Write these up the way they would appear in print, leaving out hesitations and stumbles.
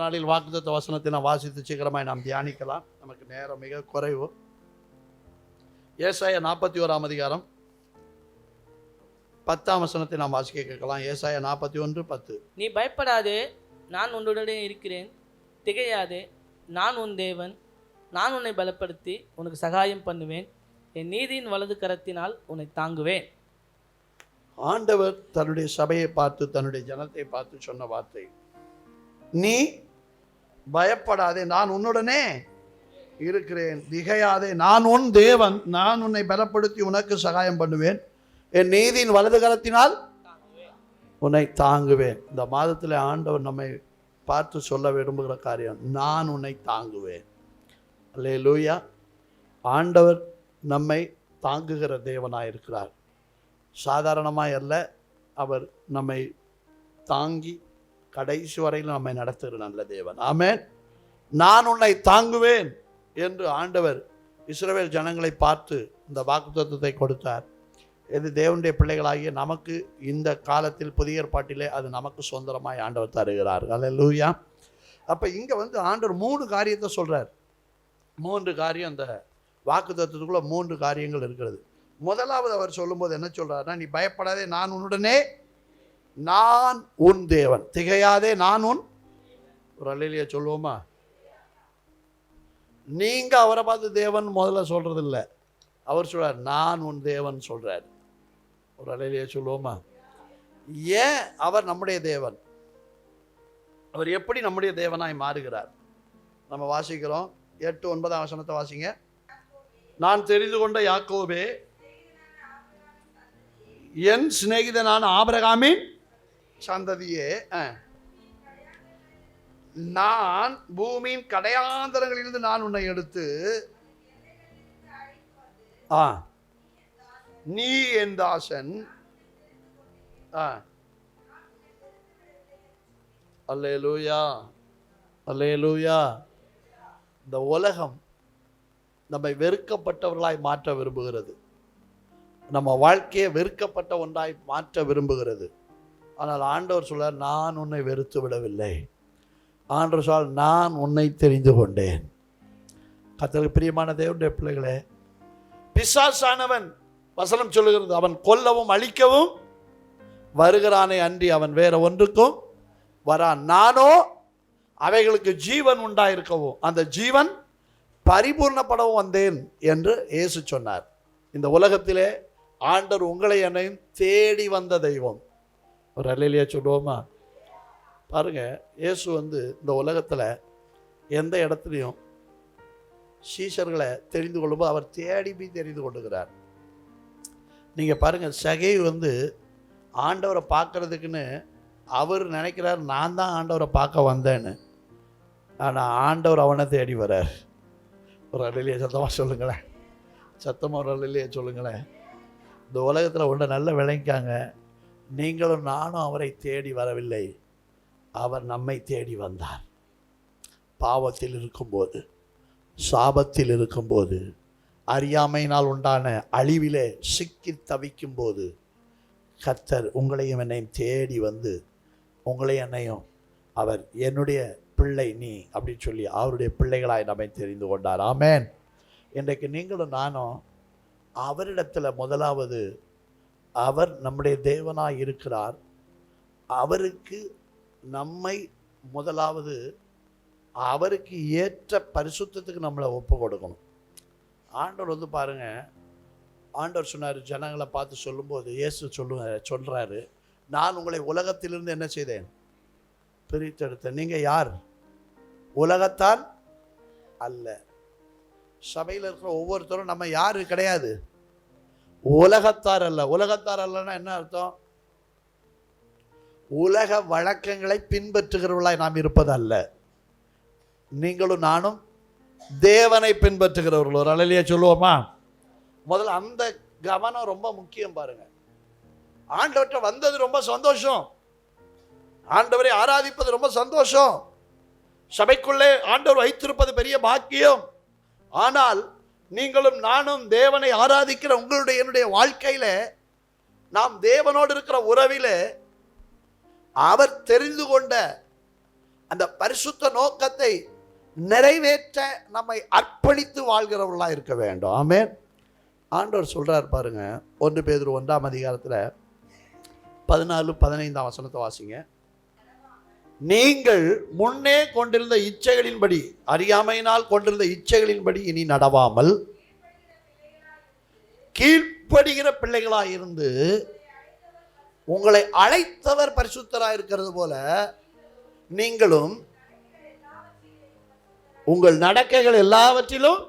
நாளில் வாக்குத்தத்த வசனத்தை நாம் வாசித்து சீக்கிரமாய் நாம் தியானிக்கலாம். நமக்கு நேரம் மிக குறைவு. ஏசாயா 41 அதிகாரம் 10 வசனத்தை நாம் வாசிக்க கேட்கலாம். ஏசாயா 41:10. நீ பயப்படாதே, நான் உன்னுடனே இருக்கிறேன். திகையாதே, நான் உன் தேவன். நான் உன்னை பலப்படுத்தி உனக்கு சகாயம் பண்ணுவேன். என் நீதியின் வலது கரத்தினால் உன்னை தாங்குவேன். ஆண்டவர் தன்னுடைய சபையை பார்த்து, தன்னுடைய ஜனத்தை பார்த்து சொன்ன வார்த்தை, நீ பயப்படாதே, நான் உன்னுடனே இருக்கிறேன். திகையாதே, நான் உன் தேவன். நான் உன்னை பலப்படுத்தி உனக்கு சகாயம் பண்ணுவேன். என் நீதியின் வலது கரத்தினால் உன்னை தாங்குவேன். இந்த மாதத்தில் ஆண்டவர் நம்மை பார்த்து சொல்ல விரும்புகிற காரியம், நான் உன்னை தாங்குவேன். அல்லேலூயா. ஆண்டவர் நம்மை தாங்குகிற தேவனாயிருக்கிறார். சாதாரணமாய் அல்ல, அவர் நம்மை தாங்கி கடைசி வரையில் நம்மை நடத்துகிற நல்ல தேவன். ஆமென். நான் உன்னை தாங்குவேன் என்று ஆண்டவர் இஸ்ரவேல் ஜனங்களை பார்த்து இந்த வாக்குத்தத்தத்தை கொடுத்தார். இது தேவனுடைய பிள்ளைகளாகிய நமக்கு இந்த காலத்தில் புதிய ஏற்பாட்டிலே அது நமக்கு சொந்தமாய் ஆண்டவர் தருகிறார். அல்லேலூயா. அப்போ இங்கே ஆண்டவர் 3 காரியத்தை சொல்கிறார். 3 காரியம், அந்த வாக்குத்தத்தத்துக்குள்ள 3 காரியங்கள் இருக்கிறது. முதலாவது அவர் சொல்லும்போது என்ன சொல்றாருன்னா, நீ பயப்படாதே, நான் உன்னுடனே, நான் உன் தேவன். திகையாதே, நான் உன். ஒரு அல்லேலூயா சொல்லுவோமா? நீங்க அவரை பார்த்து தேவன் முதல்ல சொல்றது இல்லை, அவர் சொல்றார் நான் உன் தேவன் சொல்றார். ஒரு அல்லேலூயா சொல்லுவோமா? ஏன் அவர் நம்முடைய தேவன்? அவர் எப்படி நம்முடைய தேவனாய் மாறுகிறார்? நம்ம வாசிக்கிறோம் 8-9 வசனத்தை வாசிங்க. நான் தெரிந்து கொண்ட யாக்கோபே, என் சிநேகிதனான ஆபிரகாமின் சந்ததியே, நான் பூமியின் கடையாந்தரங்களிலிருந்து நான் உன்னை எடுத்து, நீ என் தாசன். அல்லேலூயா, அல்லேலூயா. இந்த உலகம் நம்மை வெறுக்கப்பட்டவர்களாய் மாற்ற விரும்புகிறது. நம்ம வாழ்க்கையை வெறுக்கப்பட்ட ஒன்றாய் மாற்ற விரும்புகிறது. ஆனால் ஆண்டவர் சொல்றார், நான் உன்னை வெறுத்து விடவில்லை. ஆண்டவர் சொல், நான் உன்னை தெரிந்து கொண்டேன். கர்த்தருக்கு பிரியமான தேவனுடைய பிள்ளைகளே, பிசாசானவன் வசனம் சொல்லுகிறது, அவன் கொல்லவும் அழிக்கவும் வருகிறானே அன்றி அவன் வேற ஒன்றுக்கும் வரான். நானோ அவைகளுக்கு ஜீவன் உண்டாயிருக்கவும் அந்த ஜீவன் பரிபூர்ணப்படவும் வந்தேன் என்று இயேசு சொன்னார். இந்த உலகத்திலே ஆண்டவர் உங்களை என்னையும் தேடி வந்த தெய்வம். ஒரு அல்லேலூயா சொல்லுவோமா? பாருங்க, இயேசு இந்த உலகத்தில் எந்த இடத்துலையும் சீஷர்களை தெரிந்து கொள்ளும்போது அவர் தேடி போய் தெரிந்து கொள்ளுகிறார். நீங்கள் பாருங்கள், சகேயு ஆண்டவரை பார்க்கறதுக்குன்னு அவர் நினைக்கிறார், நான் தான் ஆண்டவரை பார்க்க வந்தேன்னு. ஆனால் ஆண்டவர் அவனை தேடி வரார். ஒரு அல்லேலூயா சத்தமாக சொல்லுங்களேன், சத்தமாக ஒரு அல்லேலூயா சொல்லுங்களேன். இந்த உலகத்தில் ஒன்று நல்ல விளங்கிக்காங்க, நீங்களும் நானும் அவரை தேடி வரவில்லை, அவர் நம்மை தேடி வந்தார். பாவத்தில் இருக்கும்போது, சாபத்தில் இருக்கும்போது, அறியாமையினால் உண்டான அழிவிலே சிக்கி தவிக்கும் போது கர்த்தர் உங்களையும் என்னையும் தேடி உங்களையும் என்னையும் அவர் என்னுடைய பிள்ளை நீ அப்படின்னு சொல்லி அவருடைய பிள்ளைகளாய் நம்மை தெரிந்து கொண்டார். ஆமென். இன்றைக்கு நீங்களும் நானும் அவரிடத்தில் முதலாவது, அவர் நம்முடைய தேவனாய் இருக்கிறார். அவருக்கு நம்மை முதலாவது அவருக்கு ஏற்ற பரிசுத்தத்துக்கு நம்மளை ஒப்பு கொடுக்கணும். ஆண்டவர் பாருங்க, ஆண்டவர் சொன்னார், ஜனங்களை பார்த்து சொல்லும்போது இயேசு சொல்றாரு, நான் உங்களை உலகத்திலிருந்து என்ன செய்தேன்? பிரித்தெடுத்தேன். நீங்க யார்? உலகத்தான் அல்ல. சபையில் இருக்கிற ஒவ்வொருத்தரும் நம்ம யாரு கிடையாது, உலகத்தார் அல்ல. உலகத்தார் அல்லன்னா என்ன அர்த்தம்? உலக வழக்கங்களை பின்பற்றுகிறவர்களாய் நாம் இருப்பது அல்ல. நீங்களும் நானும் தேவனை பின்பற்றுகிறவர்கள். ஒரு அல்லேலூயா சொல்லுவோமா? முதல்ல அந்த கவனம் ரொம்ப முக்கியம். பாருங்க, ஆண்டவர்கிட்ட வந்தது ரொம்ப சந்தோஷம், ஆண்டவரை ஆராதிப்பது ரொம்ப சந்தோஷம், சபைக்குள்ளே ஆண்டவர் வைத்திருப்பது பெரிய பாக்கியம். ஆனால் நீங்களும் நானும் தேவனை ஆராதிக்கிற உங்களுடைய என்னுடைய வாழ்க்கையில, நாம் தேவனோடு இருக்கிற உறவிலே அவர் தெரிந்து கொண்ட அந்த பரிசுத்த நோக்கத்தை நிறைவேற்ற நம்மை அர்ப்பணித்து வாழ்கிறவர்களா இருக்க வேண்டும். ஆமென். ஆண்டவர் சொல்றார் பாருங்க, 1 பேதுரு 1ஆம் அதிகாரத்தில் 14-15 வசனத்தை வாசிங்க. நீங்கள் முன்னே கொண்டிருந்த இச்சைகளின்படி, அறியாமையினால் கொண்டிருந்த இச்சைகளின்படி இனி நடவாமல் கீழ்ப்படுகிற பிள்ளைகளாய் இருந்து உங்களை அழைத்தவர் பரிசுத்தராய் இருக்கிறது போல நீங்களும் உங்கள் நடக்கைகள் எல்லாவற்றிலும்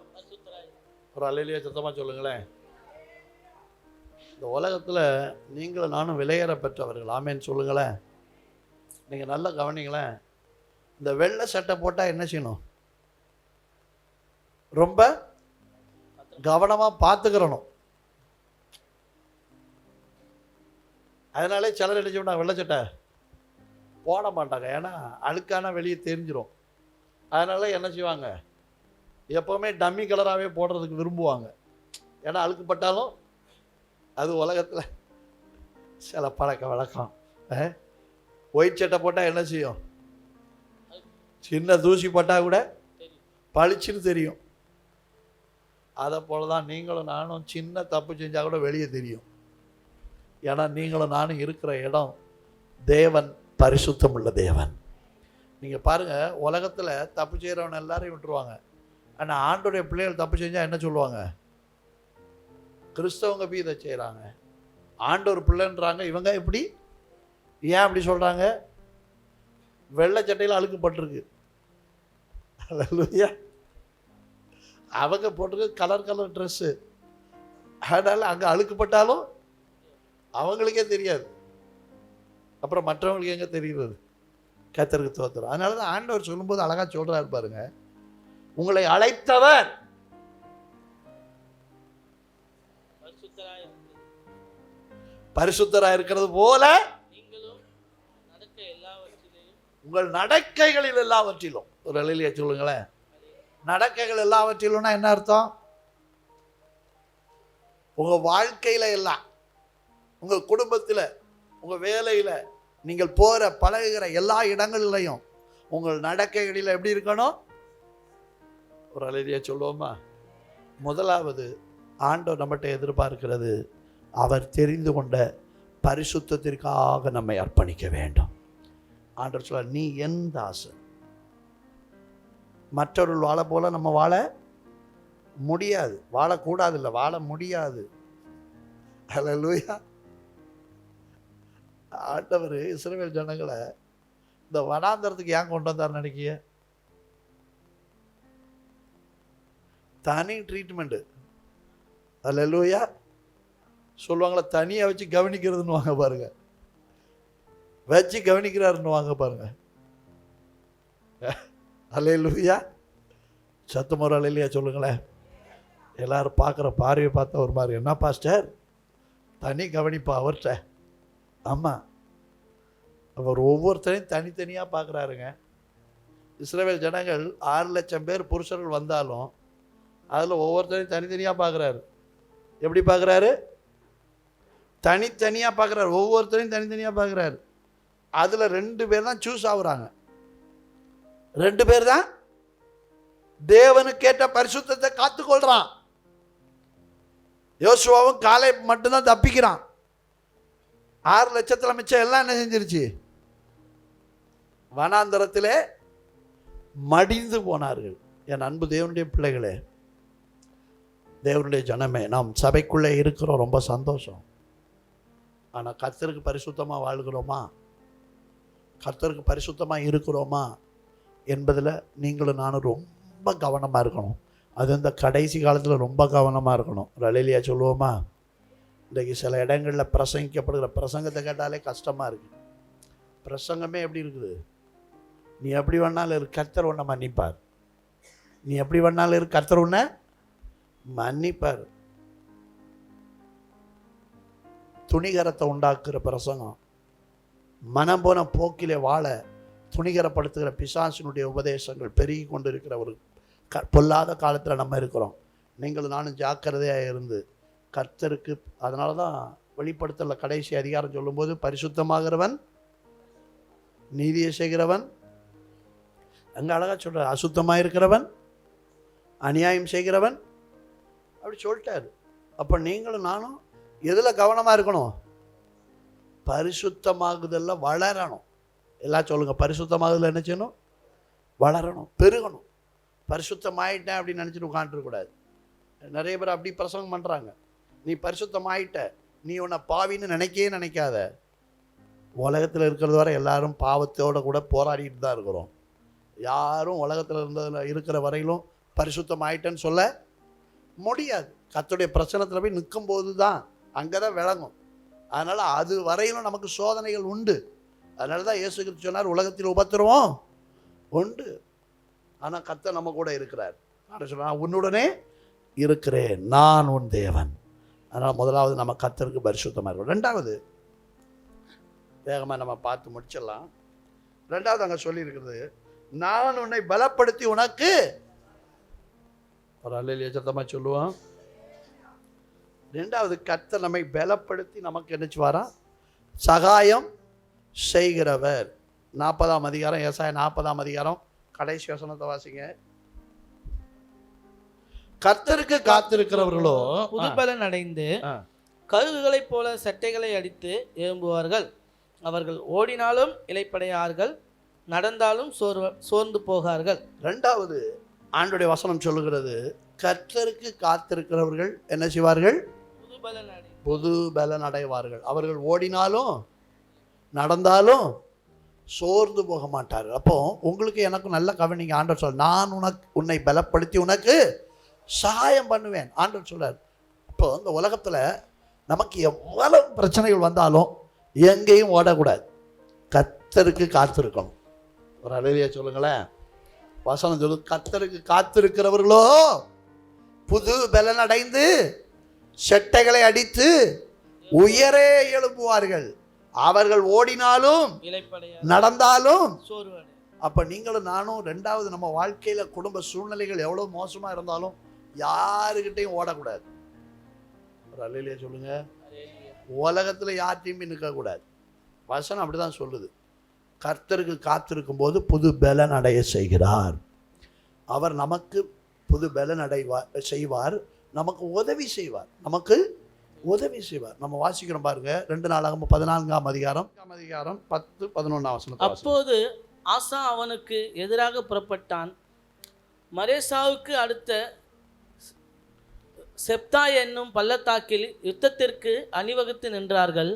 ஒரு அல்லேலூயா சத்தமா சொல்லுங்களேன். இந்த உலகத்தில் நீங்களும் நானும் விலையேற பெற்றவர்கள். ஆமேன்னு சொல்லுங்களேன். நீங்கள் நல்லா கவனிங்களேன். இந்த வெள்ளை சட்டை போட்டால் என்ன செய்யணும்? ரொம்ப கவனமாக பார்த்துக்கிறணும். அதனாலே சிலர் என்ன செய்வாங்க, வெள்ளை சட்டை போட மாட்டாங்க. ஏன்னா அழுக்கான வெளியே தெரிஞ்சிடும். அதனால என்ன செய்வாங்க, எப்போவுமே டம்மி கலராகவே போடுறதுக்கு விரும்புவாங்க. ஏன்னா அழுக்குப்பட்டாலும் அது உலகத்தில் சில பழக்க வழக்கம். ஒயிட் சட்டை போட்டால் என்ன செய்யும், சின்ன தூசி போட்டால் கூட பளிச்சுன்னு தெரியும். அதை போல தான் நீங்களும் நானும் சின்ன தப்பு செஞ்சால் கூட வெளியே தெரியும். ஏன்னா நீங்களும் நானும் இருக்கிற இடம் தேவன் பரிசுத்தம் உள்ள தேவன். நீங்கள் பாருங்கள், உலகத்தில் தப்பு செய்கிறவன் எல்லாரையும் விட்டுருவாங்க. ஆனால் ஆண்டோடைய பிள்ளைகள் தப்பு செஞ்சால் என்ன சொல்லுவாங்க? கிறிஸ்தவங்க போய் இதை செய்கிறாங்க, ஆண்டவர் பிள்ளைன்றாங்க. இவங்க எப்படி, ஏன் அப்படி சொல்கிறாங்க? வெள்ளை சட்டையில் அழுக்குப்பட்டிருக்கு. அல்லேலூயா. அவங்க போட்டிருக்கு கலர் கலர் ட்ரெஸ்ஸு. அதனால் அங்கே அழுக்குப்பட்டாலும் அவங்களுக்கே தெரியாது. அப்புறம் மற்றவங்களுக்கு எங்கே தெரிகிறது? கர்த்தருக்கு ஸ்தோத்திரம். அதனால தான் ஆண்டவர் சொல்லும்போது அழகாக சொல்கிறாரு பாருங்க, உங்களை அழைத்தவர் பரிசுத்தராக இருக்கிறது போல உங்கள் நடக்கைகளில் எல்லாவற்றிலும். ஒரு அல்லேலூயா சொல்லுங்களேன். நடக்கைகள் எல்லாவற்றிலும்னா என்ன அர்த்தம்? உங்கள் வாழ்க்கையில் எல்லாம், உங்கள் குடும்பத்தில், உங்கள் வேலையில், நீங்கள் போகிற பழகுகிற எல்லா இடங்களிலையும் உங்கள் நடக்கைகளில் எப்படி இருக்கணும்? ஒரு அல்லேலூயா சொல்லுவோமா? முதலாவது ஆண்டவர் நம்மகிட்ட எதிர்பார்க்கிறது, அவர் தெரிந்து கொண்ட பரிசுத்தத்திற்காக நம்மை அர்ப்பணிக்க வேண்டும். ஆண்டவர் சொல்ல, நீ என் தாசன். மற்றவர்கள் வாழ போல நம்ம வாழ முடியாது, வாழக்கூடாது, இல்லை வாழ முடியாது. அல்லேலூயா. ஆண்டவர் இஸ்ரவேல் ஜனங்களை இந்த வனாந்தரத்துக்கு ஏன் கொண்டு வந்தார் நினைக்கிய? தனி ட்ரீட்மெண்ட்டு. அல்லேலூயா. சொல்லுவாங்களா, தனியாக வச்சு கவனிக்கிறதுன்னு வாங்க பாருங்க, வச்சு கவனிக்கிறாருன்னு வாங்க பாருங்க. அல்லேலூயா. சத்தம் ஒரு அல்லேலூயா சொல்லுங்களேன். எல்லாரும் பார்க்குற பார்வையை பார்த்தா ஒரு மாதிரி, என்ன பாஸ்டர் தனி கவனிப்பா அவர்கிட்ட? ஆமாம், அவர் ஒவ்வொருத்தரையும் தனித்தனியாக பார்க்குறாருங்க. இஸ்ரவேல் ஜனங்கள் 6 லட்சம் பேர் புருஷர்கள் வந்தாலும் அதில் ஒவ்வொருத்தரையும் தனித்தனியாக பார்க்குறாரு. எப்படி பார்க்குறாரு? தனித்தனியாக பார்க்குறாரு. ஒவ்வொருத்தரையும் தனித்தனியாக பார்க்குறாரு. அதில் 2 பேர் தான் சூஸ் ஆகுறாங்க. 2 பேர் தான் தேவனுக்கேற்ற பரிசுத்தத்தை காத்துக்கொள்கிறான். யோசுவாவும் காலை மட்டும்தான் தப்பிக்கிறான். 6 லட்சத்தில் மிச்சம் எல்லாம் என்ன செஞ்சிருச்சு? வனாந்தரத்திலே மடிந்து போனார்கள். என் அன்பு தேவனுடைய பிள்ளைகளே, தேவனுடைய ஜனமே, நாம் சபைக்குள்ளே இருக்கிறோம், ரொம்ப சந்தோஷம். ஆனால் கர்த்தருக்கு பரிசுத்தமாக வாழ்கிறோமா, கர்த்தருக்கு பரிசுத்தமாக இருக்கிறோமா என்பதில் நீங்களும் நானும் ரொம்ப கவனமாக இருக்கணும். அது இந்த கடைசி காலத்தில் ரொம்ப கவனமாக இருக்கணும். ஒரு அல்லேலூயா சொல்லுவோமா? இன்றைக்கு சில இடங்களில் பிரசங்கிக்கப்படுகிற பிரசங்கத்தை கேட்டாலே கஷ்டமாக இருக்குது. பிரசங்கமே எப்படி இருக்குது? நீ எப்படி வேணாலும் இரு, கர்த்தர் உன்னை மன்னிப்பார். நீ எப்படி வேணாலும் இரு, கர்த்தர் உன்னை மன்னிப்பார். துணிகரத்தை உண்டாக்குற பிரசங்கம், மனம் போன போக்கிலே வாழ துணிகரப்படுத்துகிற பிசாசினுடைய உபதேசங்கள் பெருகி கொண்டு இருக்கிற ஒரு பொல்லாத காலத்தில் நம்ம இருக்கிறோம். நீங்களும் நானும் ஜாக்கிரதையாக இருந்து கர்த்தருக்கு, அதனால தான் வெளிப்படுத்தல கடைசி அதிகாரம் சொல்லும்போது, பரிசுத்தமாகிறவன், நீதியை செய்கிறவன், அங்கே அழகாக சொல்கிறார், அசுத்தமாக இருக்கிறவன், அநியாயம் செய்கிறவன், அப்படி சொல்லிட்டாரு. அப்போ நீங்களும் நானும் எதில் கவனமாக இருக்கணும்? பரிசுத்தமாகுதல்ல வளரணும். எல்லாம் சொல்லுங்கள், பரிசுத்தமாகுதல் என்ன செய்யணும்? வளரணும், பெருகணும். பரிசுத்தமாயிட்டேன் அப்படின்னு நினச்சிட்டு உட்காந்துருக்கூடாது. நிறைய பேர் அப்படி பிரசங்கம் பண்ணுறாங்க. நீ பரிசுத்தமாயிட்ட, நீ உன்னை பாவின்னு நினைக்காத. உலகத்தில் இருக்கிறது வரை எல்லாரும் பாவத்தோடு கூட போராடிட்டு தான் இருக்கிறோம். யாரும் உலகத்தில் இருக்கிற வரையிலும் பரிசுத்தமாயிட்டேன்னு சொல்ல முடியாது. கர்த்தருடைய பிரச்சனத்தில் போய் நிற்கும்போது தான் அங்கே தான் விளங்கும். அதனால் அது வரையிலும் நமக்கு சோதனைகள் உண்டு. அதனால தான் இயேசு கிறிஸ்து சொன்னார், உலகத்தில் உபத்திரவம் உண்டு, ஆனால் கர்த்தர் நம்ம கூட இருக்கிறார். நான் சொல்கிறேன், உன்னுடனே இருக்கிறேன், நான் உன் தேவன். அதனால் முதலாவது நம்ம கர்த்தருக்கு பரிசுத்தமாக இருக்கும். ரெண்டாவது, வேகமாக நம்ம பார்த்து முடிச்சிடலாம். ரெண்டாவது அங்கே சொல்லியிருக்கிறது, நான் உன்னை பலப்படுத்தி உனக்கு ஒரு அல்லேலூயா சத்தமாக சொல்லுவான். ரெண்டாவது, கர்த்தர் நம்மை பலப்படுத்தி நமக்கு என்னச்சுவாரா? சகாயம் செய்கிறவர். 40ஆம் அதிகாரம், ஏசாயா 40ஆம் அதிகாரம் கடைசி வசனத்தை வாசிங்க. கர்த்தருக்கு காத்திருக்கிறவர்களோ புதுபலன் அடைந்து கழுகுகளைப் போல சட்டைகளை அடித்து எழும்புவார்கள். அவர்கள் ஓடினாலும் இளைப்படையார்கள், நடந்தாலும் சோர்ந்து போகார்கள். ரெண்டாவது, ஆண்டுடைய வசனம் சொல்லுகிறது, கர்த்தருக்கு காத்திருக்கிறவர்கள் என்ன செய்வார்கள்? புது பலன் அடைவார்கள். அவர்கள் ஓடினாலும் நடந்தாலும் சோர்ந்து போக மாட்டார்கள். அப்போ உங்களுக்கு எனக்கும் நல்ல கவனிங்க. ஆண்டவர் சொல்ல, நான் உன்னை பலப்படுத்தி உனக்கு சகாயம் பண்ணுவேன். ஆண்டவர் சொல்றார். இப்போ இந்த உலகத்தில் நமக்கு எவ்வளவு பிரச்சனைகள் வந்தாலும் எங்கேயும் ஓடக்கூடாது, கர்த்தருக்கு காத்திருக்கணும். ஒரு அல்லேலூயா சொல்லுங்களேன். வசனம் சொல்லு, கர்த்தருக்கு காத்திருக்கிறவர்களோ புது பலன் அடைந்து செட்டைகளை அடித்து உயரே எழும்புவார்கள். அவர்கள் ஓடினாலும் நடந்தாலும். அப்ப நீங்களும் நானும் ரெண்டாவது, நம்ம வாழ்க்கையில குடும்ப சூழ்நிலைகள் எவ்வளவு மோசமா இருந்தாலும் யாருக்கிட்டையும் ஓடக்கூடாது. ஒரு அல்லேலூயா சொல்லுங்க. உலகத்துல யார்ட்டையும் நிற்க கூடாது. வசனம் அப்படிதான் சொல்லுது. கர்த்தருக்கு காத்திருக்கும் போது புது பலன் அடைய செய்கிறார். அவர் நமக்கு புது பலன் செய்வார், நமக்கு உதவி செய்வார், நமக்கு உதவி செய்வார். நம்ம வாசிக்கிறோம் பாருங்க, 2 நாளாகமம் 14ஆம் அதிகாரம் 10, 11 வசனம். அப்போது ஆசா அவனுக்கு எதிராக புறப்பட்டான். மரேசாவுக்கு அடுத்த செப்தா என்னும் பள்ளத்தாக்கில் யுத்தத்திற்கு அணிவகுத்து நின்றார்கள்.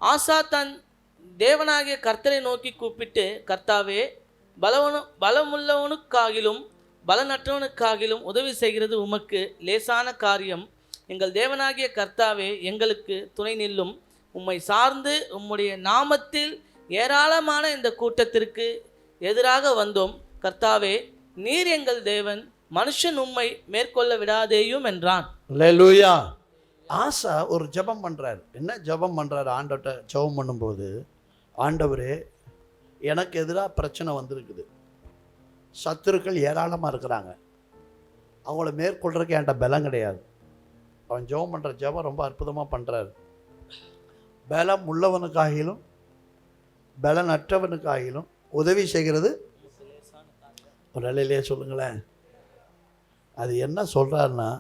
ஆசா தன் தேவனாகிய கர்த்தரை நோக்கி கூப்பிட்டு, கர்த்தாவே, பலமுள்ளவனுக்காகிலும் பலனற்றவனுக்காகிலும் உதவி செய்கிறது உமக்கு லேசான காரியம். எங்கள் தேவனாகிய கர்த்தாவே, எங்களுக்கு துணை நில்லும். உம்மை சார்ந்து உம்முடைய நாமத்தில் ஏராளமான இந்த கூட்டத்திற்கு எதிராக வந்தோம். கர்த்தாவே, நீர் எங்கள் தேவன், மனுஷன் உம்மை மேற்கொள்ள விடாதேயும் என்றான். அல்லேலூயா. ஆசா ஒரு ஜெபம் பண்றார். என்ன ஜெபம் பண்றாரு? ஆண்டவர்கிட்ட ஜெபம் பண்ணும்போது, ஆண்டவரே, எனக்கு எதிராக பிரச்சனை வந்திருக்குது, சத்துருக்கள் ஏராளமாக இருக்கிறாங்க, அவங்கள மேற்கொள்றதுக்கு என்கிட்ட பலம் கிடையாது. அவன் ஜெபம் பண்ணுற ஜெபம் ரொம்ப அற்புதமாக பண்ணுறாரு. பலம் உள்ளவனுக்காகிலும் பலனற்றவனுக்காகிலும் உதவி செய்கிறது ஒரு நிலையிலேயே சொல்லுங்களேன். அது என்ன சொல்கிறாருன்னா,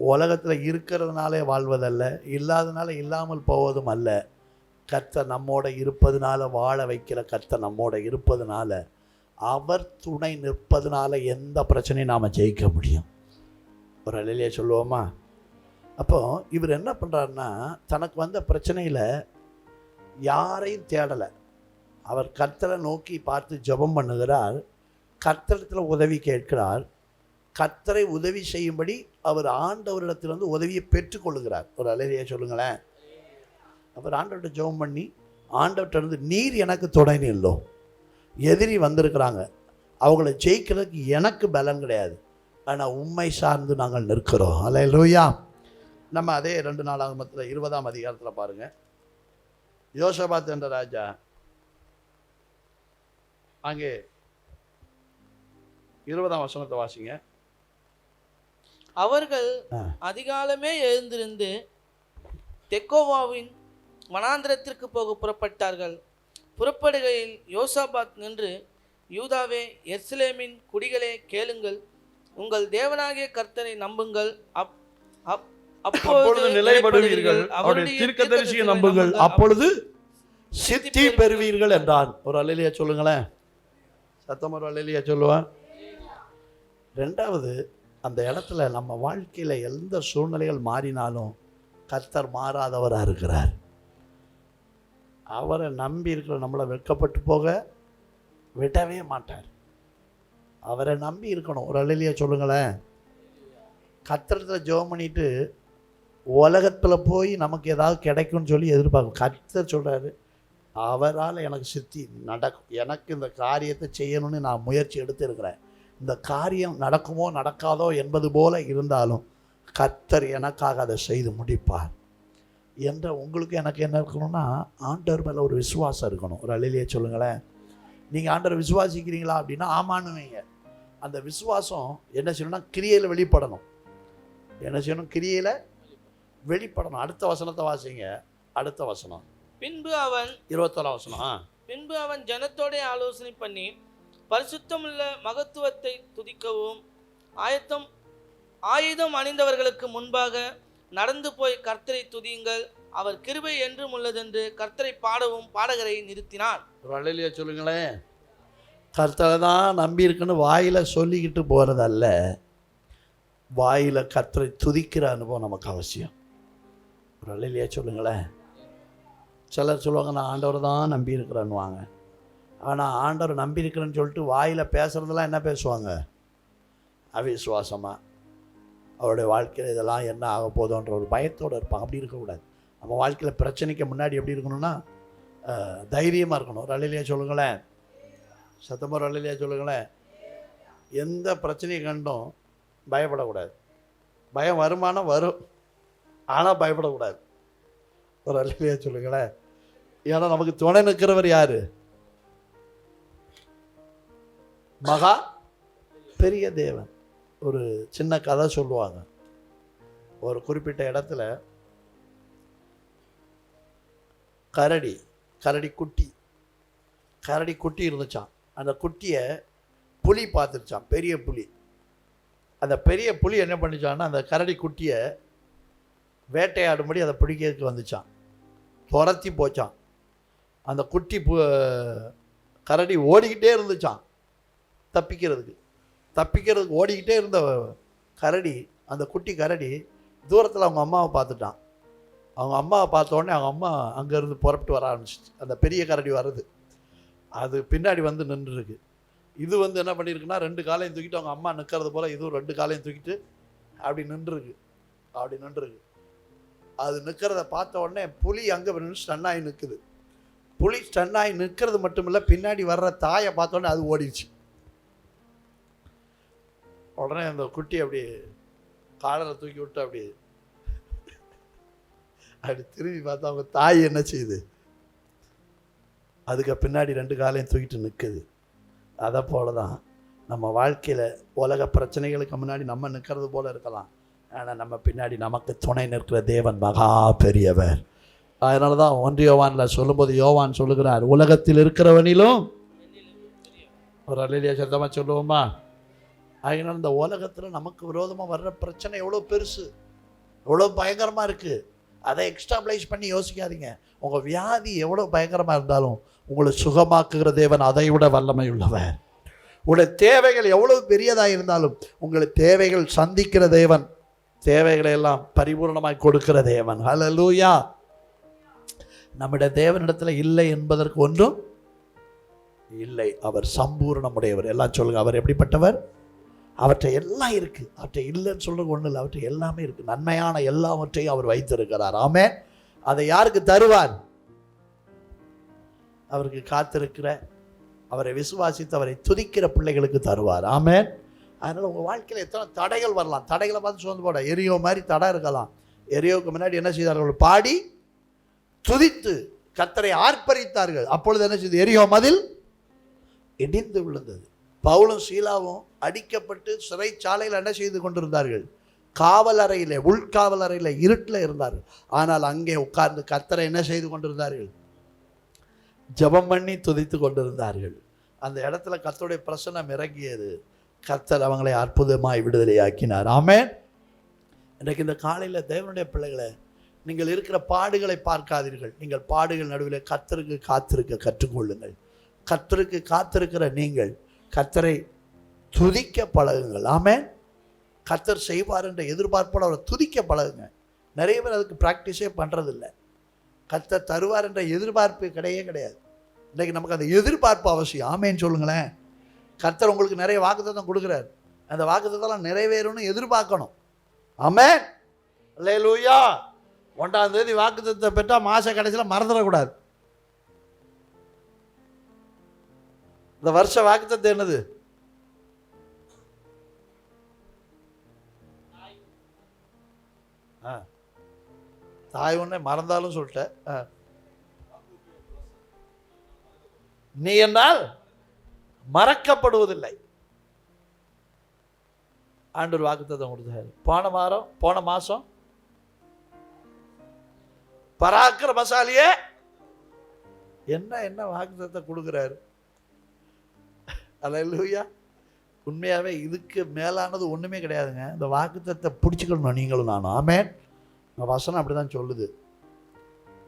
உலகத்தில் இருக்கிறதுனாலே வாழ்வதல்ல, இல்லாதனால இல்லாமல் போவதும் அல்ல. கர்த்தர் நம்மோட இருப்பதுனால, வாழ வைக்கிற கர்த்தர் நம்மோட இருப்பதுனால, அவர் துணை நிற்பதுனால எந்த பிரச்சனையும் நாம் ஜெயிக்க முடியும். ஒரு நிலையிலேயே சொல்லுவோமா? அப்போ இவர் என்ன பண்ணுறாருன்னா, தனக்கு வந்த பிரச்சனையில் யாரையும் தேடலை. அவர் கர்த்தரை நோக்கி பார்த்து ஜெபம் பண்ணுகிறார். கர்த்தரிடத்தில் உதவி கேட்கிறார். கர்த்தரை உதவி செய்யும்படி அவர் ஆண்டவரிடத்திலிருந்து உதவியை பெற்றுக்கொள்ளுகிறார். ஒரு அல்லேலூயா சொல்லுங்களேன். அவர் ஆண்டவர்கிட்ட ஜெபம் பண்ணி, ஆண்டவர்கிட்ட இருந்து, நீர் எனக்கு துணை நில்லும். எதிரி வந்திருக்கிறாங்க, அவங்கள ஜெயிக்கிறதுக்கு எனக்கு பலன் கிடையாது, ஆனால் உம்மை சார்ந்து நாங்கள் நிற்கிறோம். அல்லேலூயா. நம்ம அதே 2 நாளாகமத்தில் 20ஆம் அதிகாரத்தில் பாருங்க. யோசபாத் என்ற ராஜா அங்கே 20ஆம் வசனத்தை வாசிங்க. அவர்கள் அதிகாலமே எழுந்திருந்து தெக்கோவாவின் வனாந்திரத்திற்கு போக புறப்பட்டார்கள். புறப்படுகையில் யோசாபாத் நின்று யூதாவே, எருசலேமின் குடிகளே கேளுங்கள், உங்கள் தேவனாகிய கர்த்தரை நம்புங்கள், அப்பொழுது நிலைப்படுவீர்கள். அவருடைய தீர்க்கதரிசியை நம்புங்கள், அப்பொழுது சித்தி பெறுவீர்கள் என்றான். ஒரு அல்லேலூயா சொல்லுங்களேன். சத்தம் ஒரு அல்லேலூயா சொல்லுவான். ரெண்டாவது, அந்த இடத்துல நம்ம வாழ்க்கையில் எந்த சூழ்நிலைகள் மாறினாலும் கர்த்தர் மாறாதவராக இருக்கிறார். அவரை நம்பி இருக்கிற நம்மளை வெட்கப்பட்டு போக விடவே மாட்டார். அவரை நம்பி இருக்கணும். ஒரு அல்லேலூயா சொல்லுங்களேன். கர்த்தரத்தில் ஜெபம் பண்ணிட்டு உலகத்தில் போய் நமக்கு ஏதாவது கிடைக்கும்னு சொல்லி எதிர்பார்க்கும். கர்த்தர் சொல்கிறாரு, அவரால் எனக்கு சித்தி நடக்கும், எனக்கு இந்த காரியத்தை செய்யணும்னு நான் முயற்சி எடுத்துருக்கிறேன். இந்த காரியம் நடக்குமோ நடக்காதோ என்பது போல இருந்தாலும் கர்த்தர் எனக்காக அதை செய்து முடிப்பார் என்ற உங்களுக்கு எனக்கு என்ன இருக்கணும்னா, ஆண்டவர் மேலே ஒரு விசுவாசம் இருக்கணும். ஒரு அல்லேலூயா சொல்லுங்களேன். நீங்கள் ஆண்டவரை விசுவாசிக்கிறீங்களா அப்படின்னா ஆமான்னு வைங்க. அந்த விசுவாசம் என்ன செய்யணும்னா கிரியையில் வெளிப்படணும். என்ன செய்யணும்? கிரியையில் வெளிப்படணும். அடுத்த வசனத்தை வாசிங்க. அடுத்த வசனம். பின்பு அவன் 21 வசனம். பின்பு அவன் ஜனத்தோட ஆலோசனை பண்ணி பரிசுத்தமுள்ள மகத்துவத்தை துதிக்கவும் ஆயுதம் அணிந்தவர்களுக்கு முன்பாக நடந்து போய் கர்த்தரை துதியுங்கள், அவர் கிருபை என்றும் உள்ளதென்று கர்த்தரை பாடவும் பாடகரை நிறுத்தினான். ஒரு அல்லேலூயா சொல்லுங்களேன். கர்த்தரை தான் நம்பி இருக்குன்னு வாயில் சொல்லிக்கிட்டு போகிறதல்ல, வாயில் கர்த்தரை துதிக்கிற அனுபவம் நமக்கு அவசியம். ஒரு அல்லேலூயா சொல்லுங்களேன். சிலர் சொல்லுவாங்க, நான் ஆண்டவரை தான் நம்பி இருக்கிறேன்னுவாங்க. ஆனால் ஆண்டவர் நம்பி இருக்கிறேன்னு சொல்லிட்டு வாயில் பேசுகிறதெல்லாம் என்ன பேசுவாங்க? அவிசுவாசமாக. அவருடைய வாழ்க்கையில் இதெல்லாம் என்ன ஆக போதோன்ற ஒரு பயத்தோடு இருப்பாங்க. அப்படி இருக்கக்கூடாது. நம்ம வாழ்க்கையில் பிரச்சனைக்கு முன்னாடி எப்படி இருக்கணும்னா தைரியமாக இருக்கணும். ஒரு அல்லேலூயா சொல்லுங்களேன். சத்தமாக ஒரு அல்லேலூயா சொல்லுங்களேன். எந்த பிரச்சனையை கண்டும் பயப்படக்கூடாது. பயம் வருமானம் வரும், ஆனால் பயப்படக்கூடாது. ஒரு அல்லேலூயா சொல்லுங்களேன். ஏன்னா நமக்கு துணை நிற்கிறவர் யார்? மகா பெரிய தேவன். ஒரு சின்ன கதை சொல்லுவாங்க. ஒரு குறிப்பிட்ட இடத்துல கரடி குட்டி இருந்துச்சான். அந்த குட்டியை புலி பார்த்துருச்சான், பெரிய புலி. அந்த பெரிய புலி என்ன பண்ணிச்சான்னா, அந்த கரடி குட்டியை வேட்டையாடும்படி அதை பிடிக்கிறதுக்கு வந்துச்சான். துரத்தி போச்சான். அந்த குட்டி கரடி ஓடிக்கிட்டே இருந்துச்சான் தப்பிக்கிறதுக்கு ஓடிக்கிட்டே இருந்த கரடி, அந்த குட்டி கரடி தூரத்தில் அவங்க அம்மாவை பார்த்துட்டான். அவங்க அம்மாவை பார்த்த உடனே அவங்க அம்மா அங்கேருந்து புறப்பட்டு வர ஆரம்பிச்சிச்சு. அந்த பெரிய கரடி வர்றது அது பின்னாடி வந்து நின்றுருக்கு. இது வந்து என்ன பண்ணியிருக்குன்னா, 2 காலையும் தூக்கிட்டு அவங்க அம்மா நிற்கிறது போல் இதுவும் 2 காலையும் தூக்கிட்டு அப்படி நின்றுருக்கு. அது நிற்கிறத பார்த்த உடனே புலி அங்கே நின்று ஸ்டன்னாகி நிற்குது. புலி ஸ்டன்னாகி நிற்கிறது மட்டும் இல்லை, பின்னாடி வர்ற தாயை பார்த்த உடனே அது ஓடிடுச்சு. உடனே அந்த குட்டி அப்படி காலரை தூக்கி விட்டு அப்படி திரும்பி பார்த்தா அவங்க தாய் என்ன செய்யுது? அதுக்கு பின்னாடி 2 காலையும் தூக்கிட்டு நிற்குது. அதை போல தான் நம்ம வாழ்க்கையில் உலக பிரச்சனைகளுக்கு முன்னாடி நம்ம நிற்கிறது போல இருக்கலாம், ஆனால் நம்ம பின்னாடி நமக்கு துணை நிற்கிற தேவன் மகா பெரியவர். அதனால தான் 1 யோவானில் சொல்லும்போது யோவான் சொல்லுகிறார், உலகத்தில் இருக்கிறவனிலும் ஒரு அல்லேலூயா சத்தமாக சொல்லுவோமா? அதனால் இந்த உலகத்தில் நமக்கு விரோதமாக வர்ற பிரச்சனை எவ்வளோ பெருசு, எவ்வளோ பயங்கரமாக இருக்குது. அதை எக்ஸ்டாப்ளைஸ் பண்ணி யோசிக்காதீங்க. உங்கள் வியாதி எவ்வளோ பயங்கரமாக இருந்தாலும் உங்களை சுகமாக்குகிற தேவன் அதை விட வல்லமை உள்ளவர். உங்களுடைய தேவைகள் எவ்வளோ பெரியதாக இருந்தாலும் உங்களை தேவைகள் சந்திக்கிற தேவன், தேவைகளை எல்லாம் பரிபூர்ணமாய் கொடுக்கிற தேவன். ஹல்லேலூயா. நம்முடைய தேவனிடத்தில் இல்லை என்பதற்கு ஒன்றும் இல்லை. அவர் சம்பூர்ணமுடையவர். எல்லாம் சொல்லுங்க, அவர் எப்படிப்பட்டவர்? அவற்றை எல்லாம் இருக்குது. அவற்றை இல்லைன்னு சொல்கிறது ஒன்றும் இல்லை, அவற்றை எல்லாமே இருக்குது. நன்மையான எல்லாவற்றையும் அவர் வைத்திருக்கிறார். ஆமென். அதை யாருக்கு தருவார்? அவருக்கு காத்திருக்கிற, அவரை விசுவாசித்து அவரை துதிக்கிற பிள்ளைகளுக்கு தருவார். ஆமென். அதனால் உங்கள் வாழ்க்கையில் எத்தனை தடைகள் வரலாம், தடைகளை பார்த்து சோர்ந்து போட. எரியோ மாதிரி தடை இருக்கலாம். எரியோவுக்கு முன்னாடி என்ன செய்தார்கள்? பாடி துதித்து கர்த்தரை ஆர்ப்பரித்தார்கள். அப்பொழுது என்ன செய்து? எரியோ மதில் இடிந்து விழுந்தது. பவுலும் சீலாவும் அடிக்கப்பட்டு சிறைச்சாலையில் என்ன செய்து கொண்டிருந்தார்கள்? காவலறையில், உள்காவலறையில் இருட்டில் இருந்தார்கள். ஆனால் அங்கே உட்கார்ந்து கர்த்தரை என்ன செய்து கொண்டிருந்தார்கள்? ஜெபம் பண்ணி துதித்து கொண்டிருந்தார்கள். அந்த இடத்துல கர்த்தருடைய பிரசன்னம் இறங்கியது. கர்த்தர் அவங்களை அற்புதமாய் விடுதலையாக்கினார். ஆமென். இன்றைக்கு இந்த காலையில் தேவனுடைய பிள்ளைகளை, நீங்கள் இருக்கிற பாடுகளை பார்க்காதீர்கள். நீங்கள் பாடுகள் நடுவில் கர்த்தருக்கு காத்திருக்க கற்றுக்கொள்ளுங்கள். கர்த்தருக்கு காத்திருக்கிற நீங்கள் கர்த்தரை துதிக்க பழகுங்கள். ஆமென். கர்த்தர் செய்வார் என்ற எதிர்பார்ப்போடு அவரை துதிக்க பழகுங்க. நிறைய பேர் அதுக்கு ப்ராக்டிஸே பண்ணுறதில்லை. கர்த்தர் தருவார் என்ற எதிர்பார்ப்பு கிடையாது. இன்றைக்கி நமக்கு அந்த எதிர்பார்ப்பு அவசியம். ஆமேன்னு சொல்லுங்களேன். கர்த்தர் உங்களுக்கு நிறைய வாக்குத்தத்தம் கொடுக்குறாரு. அந்த வாக்குத்தத்தம்லாம் நிறைவேறும்னு எதிர்பார்க்கணும். ஆமென். அல்லேலூயா. 1ஆம் தேதி வாக்குத்தத்தத்தை பெற்றால் மாத கடைசியில் மறந்துடக்கூடாது. இந்த வருஷ வாக்குத்தத்தம் என்னது? தாய் ஒன்னே மறந்தாலும் சொல்லிட்டேன். நீ என்னால் மறக்கப்படுவதில்லை. ஆண்டவர் வாக்குத்தத்தம் கொடுத்தாரு. போன மாசம் பராக்கிரமசாலியே என்ன வாக்குத்தத்தத்தை கொடுக்குறாரு. அல்லேலூயா. உண்மையாகவே இதுக்கு மேலானது ஒன்றுமே கிடையாதுங்க. இந்த வாக்குத்தத்தத்தை பிடிச்சிக்கணும் நீங்களும் நானும். ஆமென். வசனம் அப்படி தான் சொல்லுது.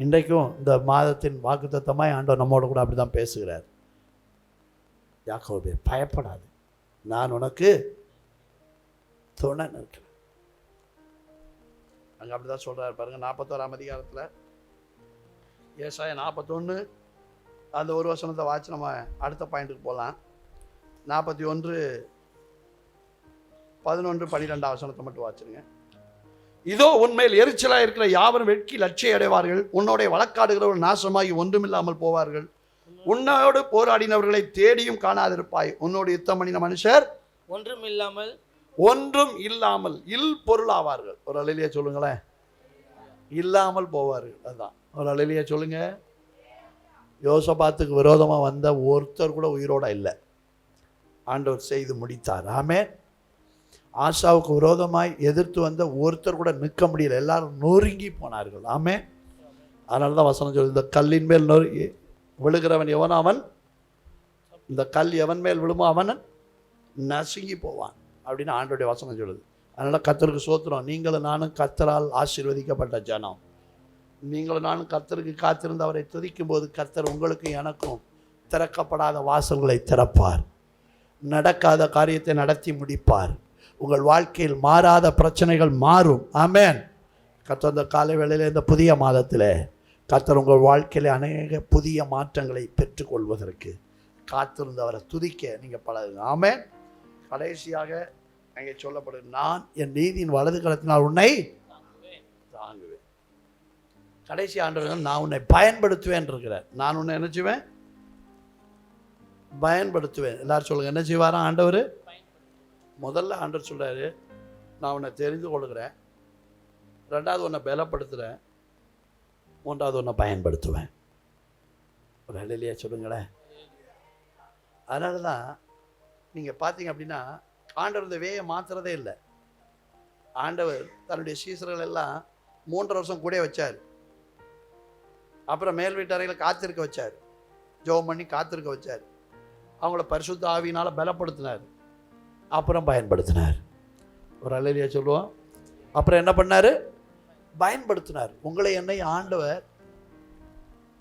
இன்றைக்கும் இந்த மாதத்தின் வாக்குத்தத்தமாய் ஆண்டவர் நம்மோட கூட அப்படி தான் பேசுகிறார். யாக்கோபே, பயப்படாது, நான் உனக்கு துணை நிற்கிறேன். அங்கே அப்படி தான் சொல்கிறார் பாருங்கள். 41ஆம் அதிகாரத்தில் ஏசாயா 41 அந்த ஒரு வசனத்தை வாட்சி நம்ம அடுத்த பாயிண்ட்டுக்கு போகலாம். 41 11 12 வசனத்தை மட்டும் வாச்சிருங்க. இதோ உன்மேல் எரிச்சலாக இருக்கிற யாவரும் வெட்கி லட்சியம் அடைவார்கள். உன்னோடைய வழக்காடுகிறவர்கள் நாசமாகி ஒன்றுமில்லாமல் போவார்கள். உன்னோடு போராடினவர்களை தேடியும் காணாதிருப்பாய். உன்னோடு யுத்தம் பண்ணின மனுஷர் ஒன்றும் இல்லாமல் இல் பொருளாவார்கள். ஒரு அல்லேலூயா சொல்லுங்களேன். இல்லாமல் போவார்கள். அதுதான் ஒரு அல்லேலூயா சொல்லுங்க. யோசபாத்துக்கு விரோதமாக வந்த ஒருத்தர் கூட உயிரோட இல்லை. ஆண்டவர் செய்து முடித்தார். ஆமென். ஆசாவுக்கு விரோதமாய் எதிர்த்து வந்த ஒருத்தர் கூட நிற்க முடியல. எல்லாரும் நொறுங்கி போனார்கள். ஆமென். அதனால தான் வசனம் சொல்லுது, இந்த கல்லின் மேல் விழுகிறவன் எவனோ அவன், இந்த கல் எவன் மேல் விழுமோ அவன் நசுங்கி போவான் அப்படின்னு ஆண்டோடைய வசனம் சொல்லுது. அதனால் கர்த்தருக்கு ஸ்தோத்திரம். நீங்களும் நானும் கர்த்தரால் ஆசீர்வதிக்கப்பட்ட ஜனம். நீங்களும் நானும் கர்த்தருக்கு காத்திருந்து அவரை துதிக்கும் போது கர்த்தர் உங்களுக்கு எனக்கும் திறக்கப்படாத வாசல்களை திறப்பார். நடக்காத காரியத்தை நடத்தி முடிப்பார். உங்கள் வாழ்க்கையில் மாறாத பிரச்சனைகள் மாறும். ஆமென். கர்த்தர் இந்த காலை வேளையில் இந்த புதிய மாதத்தில் கர்த்தர் உங்கள் வாழ்க்கையில் அநேக புதிய மாற்றங்களை பெற்றுக்கொள்வதற்கு காத்திருந்து அவரை துதிக்க நீங்கள் பழகுங்க. ஆமென். கடைசியாக அங்கே சொல்லப்படுது, நான் என் நீதியின் வலது கரத்தினால் உன்னை தாங்குவேன். கடைசி ஆண்டவர் நான் உன்னை பயன்படுத்துவேன் இருக்கிறார். நான் உன்னை என்ன செய்வேன்? பயன்படுத்துவேன். எல்லாரும் சொல்லுங்க, என்ன செய்வாரா ஆண்டவர்? முதல்ல ஆண்டவர் சொல்றாரு, நான் உன்னை தெரிந்து கொள்கிறேன். 2வது உன்னை பலப்படுத்துகிறேன். 3வது உன்னை பயன்படுத்துவேன். ஒரு அல்லேலூயா சொல்லுங்களேன். அதனால தான் நீங்கள் பார்த்தீங்க அப்படின்னா ஆண்டவர் இந்த வேயை மாற்றுறதே இல்லை. ஆண்டவர் தன்னுடைய சீசர்கள் எல்லாம் 3 வருஷம் கூட வச்சார். அப்புறம் மேல் வீட்டு அறையில் காத்திருக்க வச்சார். ஜெபம் பண்ணி காத்திருக்க வச்சார். அவங்கள பரிசுத்த ஆவியினால் பலப்படுத்தினார். அப்புறம் பயன்படுத்தினார். ஒரு அல்லேலூயா சொல்லுவோம். அப்புறம் என்ன பண்ணார்? பயன்படுத்தினார். உங்களை என்னை ஆண்டவர்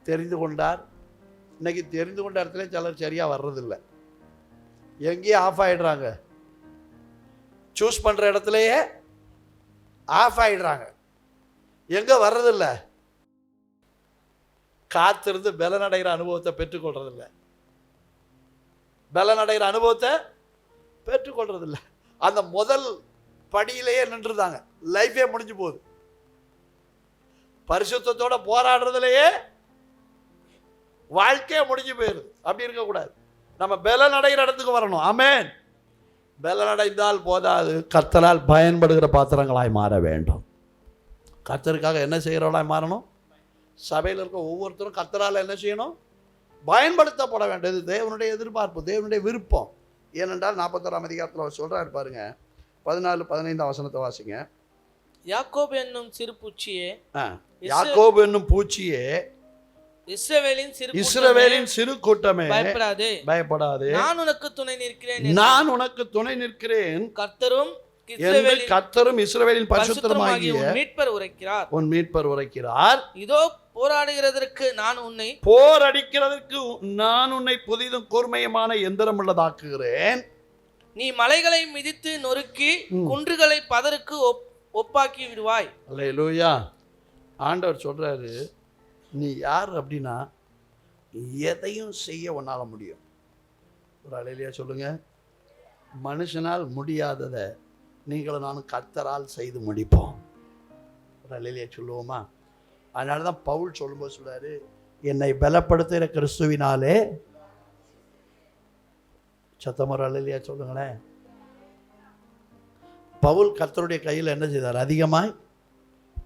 தெரிந்து கொண்டார். இன்னைக்கு தெரிந்து கொண்ட இடத்துல சிலர் சரியாக வர்றதில்லை. எங்கேயும் ஆஃப் ஆகிடுறாங்க. சூஸ் பண்ணுற இடத்துலையே ஆஃப் ஆகிடுறாங்க. எங்கே வர்றதில்லை? காத்திருந்து பலனடைகிற அனுபவத்தை பெற்றுக்கொள்றதில்லை. பலனடைகிற அனுபவத்தை பெற்றுக்கொள்றதில்லை. அந்த முதல் படியிலேயே நின்றுதாங்க. லைஃபே முடிஞ்சு போகுது. பரிசுத்தத்தோட போராடுறதுலையே வாழ்க்கையே முடிஞ்சு போயிடுது. அப்படி இருக்கக்கூடாது. நம்ம பலனடைகிற இடத்துக்கு வரணும். ஆமென். பலனடைந்தால் போதாது, கர்த்தரால் பயன்படுகிற பாத்திரங்களாய் மாற வேண்டும். கர்த்தருக்காக என்ன செய்கிறவளாய் மாறணும்? சபையில் இருக்க ஒவ்வொருத்தரும் கர்த்தரால் என்ன செய்யணும்? பயன்படுத்தப்பட வேண்டியது தேவனுடைய எதிர்பார்ப்பு, தேவனுடைய விருப்பம். ஏனென்றால் 41ஆம் அதிகாரத்தில் சொல்றாரு பாருங்க, 14 15 வசனத்தை வாசிங்க. யாக்கோபு என்னும் சிறு பூச்சியே, யாக்கோபு என்னும் பூச்சியே, இஸ்ரவேலின் சிறு கூட்டமே பயப்படாதே, பயப்படாதே, நான் உனக்கு துணை நிற்கிறேன், நான் உனக்கு துணை நிற்கிறேன், கர்த்தரும் கர்த்தரும் இஸ்ரவேலின் பரிசுத்தருமாகிய உன் மீட்பர் உரைக்கிறார். உன் மீட்பர் உரைக்கிறார். இதோ போராடுகிறதற்கு நான் உன்னை புதிதும் கூர்மையுமான எந்திரம் உள்ளதாக்குகிறேன். நீ மலைகளை மிதித்து நொறுக்கி குன்றுகளை பதருக்கு ஒப்பாக்கி விடுவாய். அல்லேலூயா. ஆண்டவர் சொல்றாரு, நீ யார் அப்படின்னா எதையும் செய்ய உன்னால முடியும். ஒரு அல்லேலூயா சொல்லுங்க. மனுஷனால் முடியாததை நீங்களும் நானும் கர்த்தரால் செய்து முடிப்போம். ஒரு அல்லேலூயா சொல்லுவோமா? அதனால தான் பவுல் சொல்லும்போது சொல்றாரு, என்னை பலப்படுத்துகிற கிறிஸ்துவினாலே. சத்தமர அல்லேலூயா சொல்லுங்களேன். பவுல் கர்த்தருடைய கையில் என்ன செய்தார்? அதிகமாய்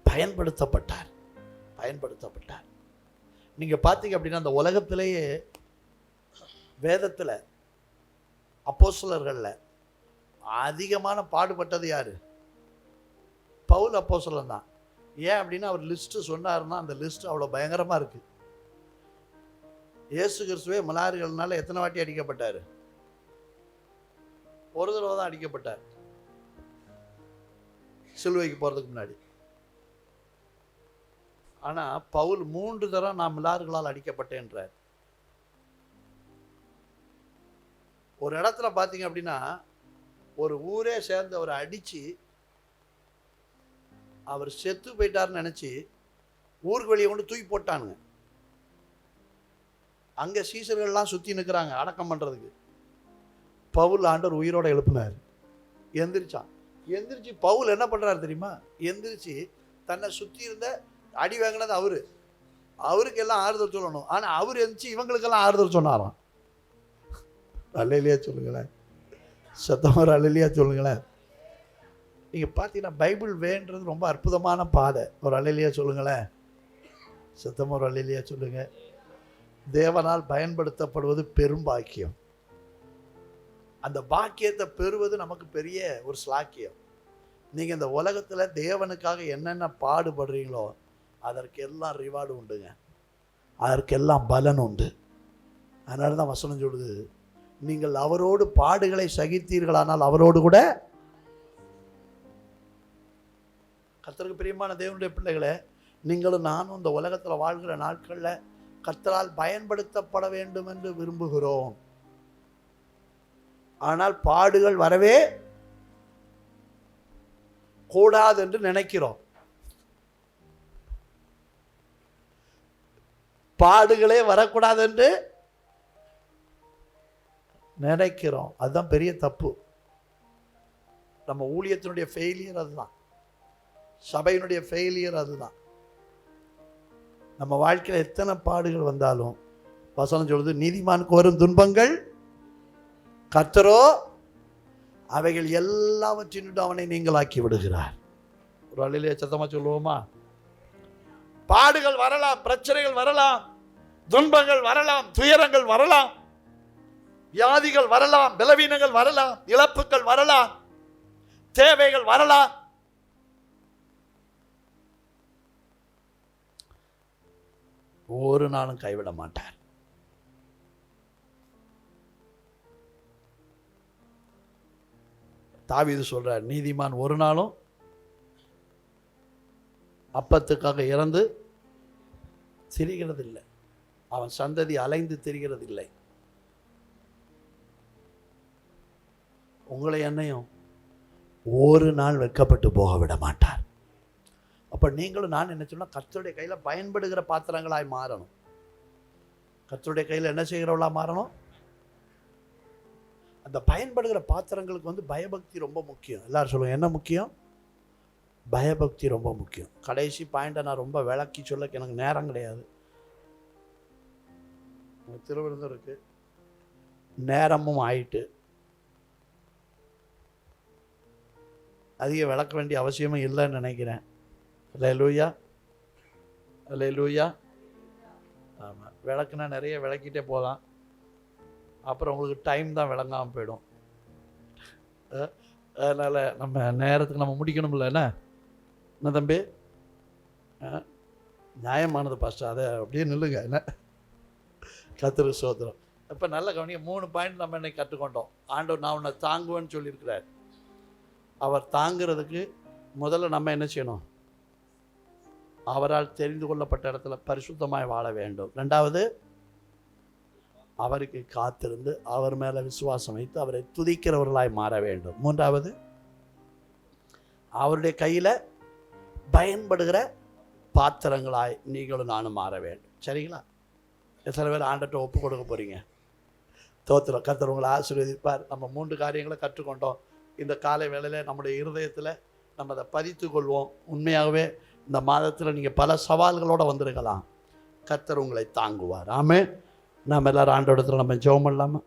பயன்படுத்தப்பட்டார். நீங்க பார்த்தீங்க அப்படின்னா அந்த உலகத்திலேயே வேதத்தில் அப்போஸ்தலர்கள்ல அதிகமான பாடுபட்டது யாரு? பவுல் அப்போஸ்தலன் தான். ஏன் அப்படின்னா அவர் லிஸ்ட் சொன்னாருன்னா அந்த லிஸ்ட் அவ்வளோ பயங்கரமா இருக்கு. இயேசு கிறிஸ்துவே மலாறுகள்னால எத்தனை வாட்டி அடிக்கப்பட்டார்? ஒரு தடவை தான் அடிக்கப்பட்டார், சிலுவைக்கு போறதுக்கு முன்னாடி. ஆனா பவுல் 3 தடவை நான் மிலாறுகளால் அடிக்கப்பட்டேன்றார். ஒரு இடத்துல பார்த்தீங்க அப்படின்னா ஒரு ஊரே சேர்ந்து அவரை அடிச்சு அவர் செத்து போயிட்டாருன்னு நினைச்சு ஊருக்கு வெளியே கொண்டு தூக்கி போட்டானுங்க. அங்க சீசர்கள்லாம் சுத்தி நிற்கிறாங்க அடக்கம் பண்றதுக்கு. பவுல் ஆண்டவர் உயிரோட எழுப்பினார். எந்திரிச்சு பவுல் என்ன பண்றாரு தெரியுமா? எந்திரிச்சு தன்னை சுத்தி இருந்த அடி வாங்கினது அவருக்கு எல்லாம் ஆறுதல் சொல்லணும். ஆனா அவர் எந்திரிச்சு இவங்களுக்கெல்லாம் ஆறுதல் சொன்னாராம். அல்லேலூயா சொல்லுங்களேன். சத்தமர அல்லேலூயா சொல்லுங்களேன். நீங்க பார்த்தீங்கன்னா பைபிள் வேன்றது ரொம்ப அற்புதமான பாதை. ஒரு அல்லேலூயா சொல்லுங்களேன். சத்தமர அல்லேலூயா சொல்லுங்க. தேவனால் பயன்படுத்தப்படுவது பெரும் பாக்கியம். அந்த பாக்கியத்தை பெறுவது நமக்கு பெரிய ஒரு ஸ்லாக்கியம். நீங்க இந்த உலகத்துல தேவனுக்காக என்னென்ன பாடுபடுறீங்களோ அதற்கெல்லாம் ரிவார்டு உண்டுங்க, அதற்கெல்லாம் பலன் உண்டு. அதனால தான் வசனம் சொல்லுது, நீங்கள் அவரோடு பாடுகளை சகித்தீர்களானால் அவரோடு கூட. கர்த்தருக்கு பிரியமான தேவனுடைய பிள்ளைகளே, நீங்களும் நானும் இந்த உலகத்தில் வாழ்கிற நாட்களில் கர்த்தரால் பயன்படுத்தப்பட வேண்டும் என்று விரும்புகிறோம். ஆனால் பாடுகள் வரவே கூடாது என்று நினைக்கிறோம். பாடுகளே வரக்கூடாது என்று நினைக்கிறோம். அதுதான் பெரிய தப்பு. நம்ம ஊழியத்தினுடைய ஃபெயிலியர் அதுதான், சபையினுடைய ஃபெயிலியர் அதுதான். நம்ம வாழ்க்கையில் எத்தனை பாடுகள் வந்தாலும் வசனம் சொல்லுது, நீதிமானுக்கு வரும் துன்பங்கள் கர்த்தரோ அவைகள் எல்லாவற்றினும் அவனை நீங்களாக்கி விடுகிறார். ஒரு அல்லேலூயா சத்தமா சொல்லுவோமா? பாடுகள் வரலாம், பிரச்சனைகள் வரலாம், துன்பங்கள் வரலாம், துயரங்கள் வரலாம், வியாதிகள் வரலாம், பலவீனங்கள் வரலாம், இழப்புகள் வரலாம், தேவைகள் வரலாம். ஒரு நாளும் கைவிட மாட்டார். தாவீது சொல்றார், நீதிமான் ஒரு நாளும் அப்பத்துக்காக இறந்து திரிகிறது இல்லை, அவன் சந்ததி அலைந்து திரிகிறது இல்லை. உங்களை என்னையும் ஒரு நாள் வெட்கப்பட்டு போக விட மாட்டார். அப்ப நீங்களும் நான் என்ன சொன்னா, கர்த்தருடைய கையில பயன்படுகிற பாத்திரங்களாய் மாறணும். கர்த்தருடைய கையில என்ன செய்கிறவளா மாறணும்? அந்த பயன்படுகிற பாத்திரங்களுக்கு வந்து பயபக்தி ரொம்ப முக்கியம். எல்லாரும் சொல்லுங்க, என்ன முக்கியம்? பயபக்தி ரொம்ப முக்கியம். கடைசி பாயிண்ட்டை நான் ரொம்ப விளக்கி சொல்ல எனக்கு நேரம் கிடையாது. திருவிருந்தருக்கு நேரமும் ஆயிட்டு அதிக விளக்க வேண்டிய அவசியமும் இல்லைன்னு நினைக்கிறேன். அல்லேலூயா, அல்லேலூயா. ஆமாம், விளக்குனா நிறைய விளக்கிட்டே போகலாம், அப்புறம் உங்களுக்கு டைம் தான் விளங்காமல் போயிடும். அதனால் நம்ம நேரத்துக்கு நம்ம முடிக்கணும்ல. என்ன தம்பி, நியாயமானது பாஸ்டர், அதை அப்படியே நில்லுங்க. என்ன கர்த்தருக்கு ஸ்தோத்திரம். இப்போ நல்ல கவனிங்க, 3 பாயிண்ட் நம்ம இன்னைக்கு கற்றுக்கொண்டோம். ஆண்டவர் நான் உன்னை தாங்குவேன்னு சொல்லியிருக்கிறார். அவர் தாங்கிறதுக்கு முதல்ல நம்ம என்ன செய்யணும்? அவரால் தெரிந்து கொள்ளப்பட்ட இடத்துல பரிசுத்தமாய் வாழ வேண்டும். 2வது, அவருக்கு காத்திருந்து அவர் மேலே விசுவாசம் வைத்து அவரை துதிக்கிறவர்களாய் மாற வேண்டும். 3வது, அவருடைய கையில் பயன்படுகிற பாத்திரங்களாய் நீங்களும் நானும் மாற வேண்டும். சரிங்களா? எத்தனை பேர் ஆண்டவர்கிட்ட ஒப்பு கொடுக்க போகிறீங்க? தோத்திரம். கர்த்தர் உங்களை ஆசீர்வதிப்பார். நம்ம 3 காரியங்களை கற்றுக்கொண்டோம். இந்த காலை வேளையில் நம்முடைய இருதயத்தில் நம்ம அதை பதித்து கொள்வோம். உண்மையாகவே இந்த மாதத்தில் நீங்கள் பல சவால்களோடு வந்திருக்கலாம். கர்த்தர் உங்களை தாங்குவார். ஆமென். நாம் எல்லாரும் ஆண்டவரிடத்தில் நம்ம ஜெபம் பண்ணலாமா?